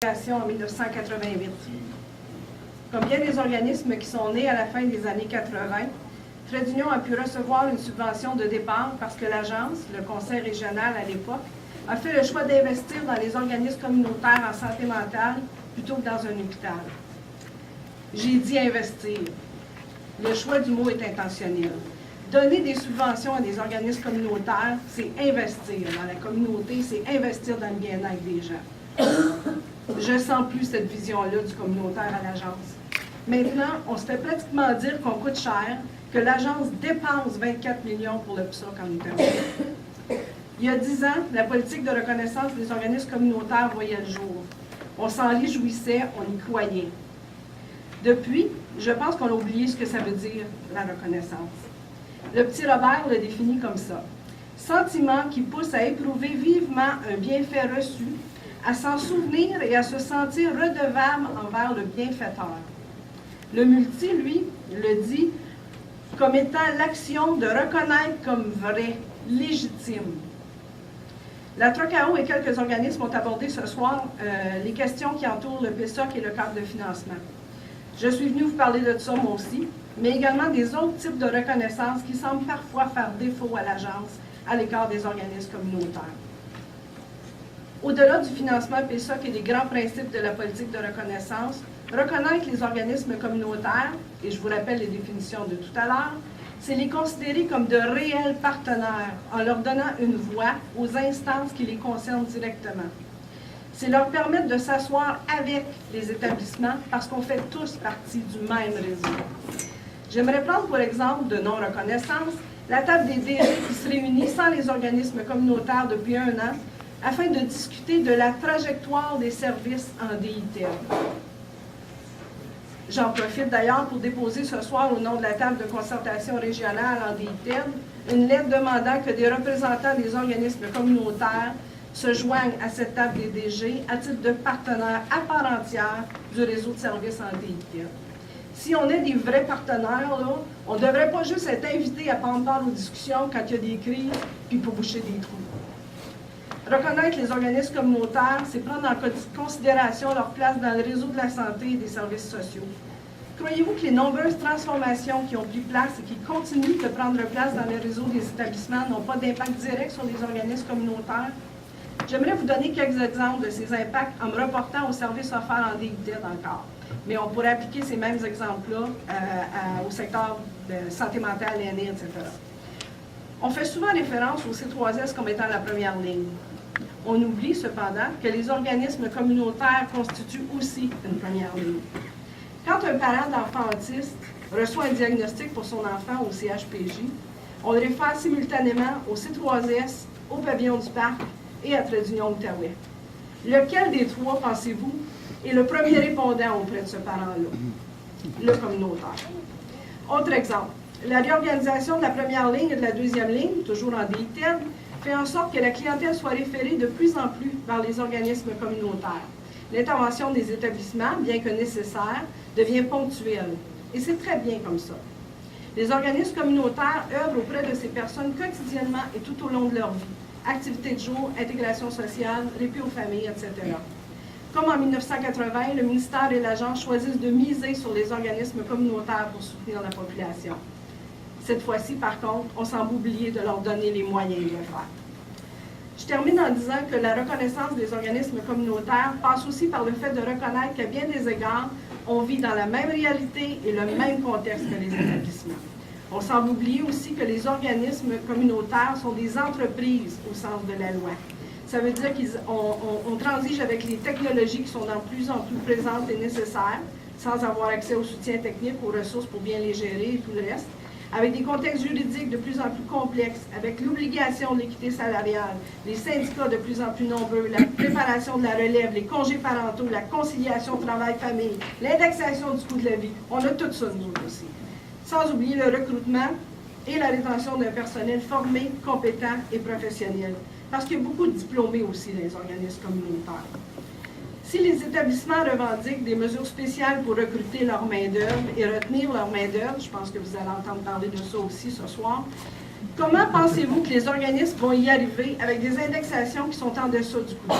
En 1988. Comme bien des organismes qui sont nés à la fin des années 80, Trait d'Union a pu recevoir une subvention de départ parce que l'agence, le conseil régional à l'époque, a fait le choix d'investir dans les organismes communautaires en santé mentale plutôt que dans un hôpital. J'ai dit investir. Le choix du mot est intentionnel. Donner des subventions à des organismes communautaires, c'est investir dans la communauté, c'est investir dans le bien-être des gens. Je ne sens plus cette vision-là du communautaire à l'agence. Maintenant, on se fait pratiquement dire qu'on coûte cher, que l'agence dépense 24 millions pour le PSOC en Outaouais. Il y a 10 ans, la politique de reconnaissance des organismes communautaires voyait le jour. On s'en réjouissait, on y croyait. Depuis, je pense qu'on a oublié ce que ça veut dire, la reconnaissance. Le petit Robert le définit comme ça. Sentiment qui pousse à éprouver vivement un bienfait reçu, à s'en souvenir et à se sentir redevable envers le bienfaiteur. Le multi, lui, le dit comme étant l'action de reconnaître comme vrai, légitime. La TROCAO et quelques organismes ont abordé ce soir les questions qui entourent le PSOC et le cadre de financement. Je suis venue vous parler de ça moi aussi, mais également des autres types de reconnaissance qui semblent parfois faire défaut à l'agence à l'égard des organismes communautaires. Au-delà du financement PSOC et des grands principes de la politique de reconnaissance, reconnaître les organismes communautaires, et je vous rappelle les définitions de tout à l'heure, c'est les considérer comme de réels partenaires en leur donnant une voix aux instances qui les concernent directement. C'est leur permettre de s'asseoir avec les établissements parce qu'on fait tous partie du même réseau. J'aimerais prendre pour exemple de non-reconnaissance la table des DG qui se réunit sans les organismes communautaires depuis 1 an afin de discuter de la trajectoire des services en DITED. J'en profite d'ailleurs pour déposer ce soir au nom de la table de concertation régionale en DITED une lettre demandant que des représentants des organismes communautaires se joignent à cette table des DG à titre de partenaire à part entière du réseau de services en DITED. Si on est des vrais partenaires, là, on ne devrait pas juste être invité à prendre part aux discussions quand il y a des crises puis pour boucher des trous. Reconnaître les organismes communautaires, c'est prendre en considération leur place dans le réseau de la santé et des services sociaux. Croyez-vous que les nombreuses transformations qui ont pris place et qui continuent de prendre place dans le réseau des établissements n'ont pas d'impact direct sur les organismes communautaires? J'aimerais vous donner quelques exemples de ces impacts en me reportant aux services offerts en DITED encore. Mais on pourrait appliquer ces mêmes exemples-là au secteur de santé mentale, aînée, etc. On fait souvent référence au C3S comme étant la première ligne. On oublie cependant que les organismes communautaires constituent aussi une première ligne. Quand un parent d'enfant autiste reçoit un diagnostic pour son enfant au CHPJ, on le réfère simultanément au C3S, au pavillon du parc et à Trait d'Union Outaouais. Lequel des trois, pensez-vous, est le premier répondant auprès de ce parent-là? Le communautaire. Autre exemple. La réorganisation de la première ligne et de la deuxième ligne, toujours en DITED, fait en sorte que la clientèle soit référée de plus en plus vers les organismes communautaires. L'intervention des établissements, bien que nécessaire, devient ponctuelle. Et c'est très bien comme ça. Les organismes communautaires œuvrent auprès de ces personnes quotidiennement et tout au long de leur vie. Activités de jour, intégration sociale, répit aux familles, etc. Comme en 1980, le ministère et l'agence choisissent de miser sur les organismes communautaires pour soutenir la population. Cette fois-ci, par contre, on semble oublier de leur donner les moyens de le faire. Je termine en disant que la reconnaissance des organismes communautaires passe aussi par le fait de reconnaître qu'à bien des égards, on vit dans la même réalité et le même contexte que les établissements. On semble oublier aussi que les organismes communautaires sont des entreprises au sens de la loi. Ça veut dire qu'on transige avec les technologies qui sont de plus en plus présentes et nécessaires, sans avoir accès au soutien technique, aux ressources pour bien les gérer et tout le reste, avec des contextes juridiques de plus en plus complexes, avec l'obligation de l'équité salariale, les syndicats de plus en plus nombreux, la préparation de la relève, les congés parentaux, la conciliation travail-famille, l'indexation du coût de la vie. On a tout ça, nous aussi. Sans oublier le recrutement et la rétention d'un personnel formé, compétent et professionnel. Parce qu'il y a beaucoup de diplômés aussi dans les organismes communautaires. Si les établissements revendiquent des mesures spéciales pour recruter leur main-d'œuvre et retenir leur main-d'œuvre, je pense que vous allez entendre parler de ça aussi ce soir, comment pensez-vous que les organismes vont y arriver avec des indexations qui sont en dessous du coût?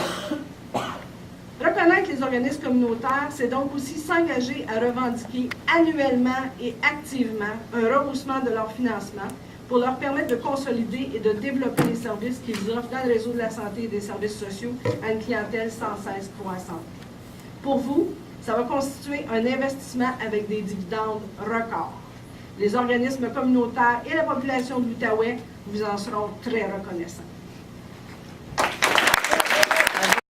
Reconnaître les organismes communautaires, c'est donc aussi s'engager à revendiquer annuellement et activement un rehaussement de leur financement pour leur permettre de consolider et de développer les services qu'ils offrent dans le réseau de la santé et des services sociaux à une clientèle sans cesse croissante. Pour vous, ça va constituer un investissement avec des dividendes records. Les organismes communautaires et la population de l'Outaouais vous en seront très reconnaissants.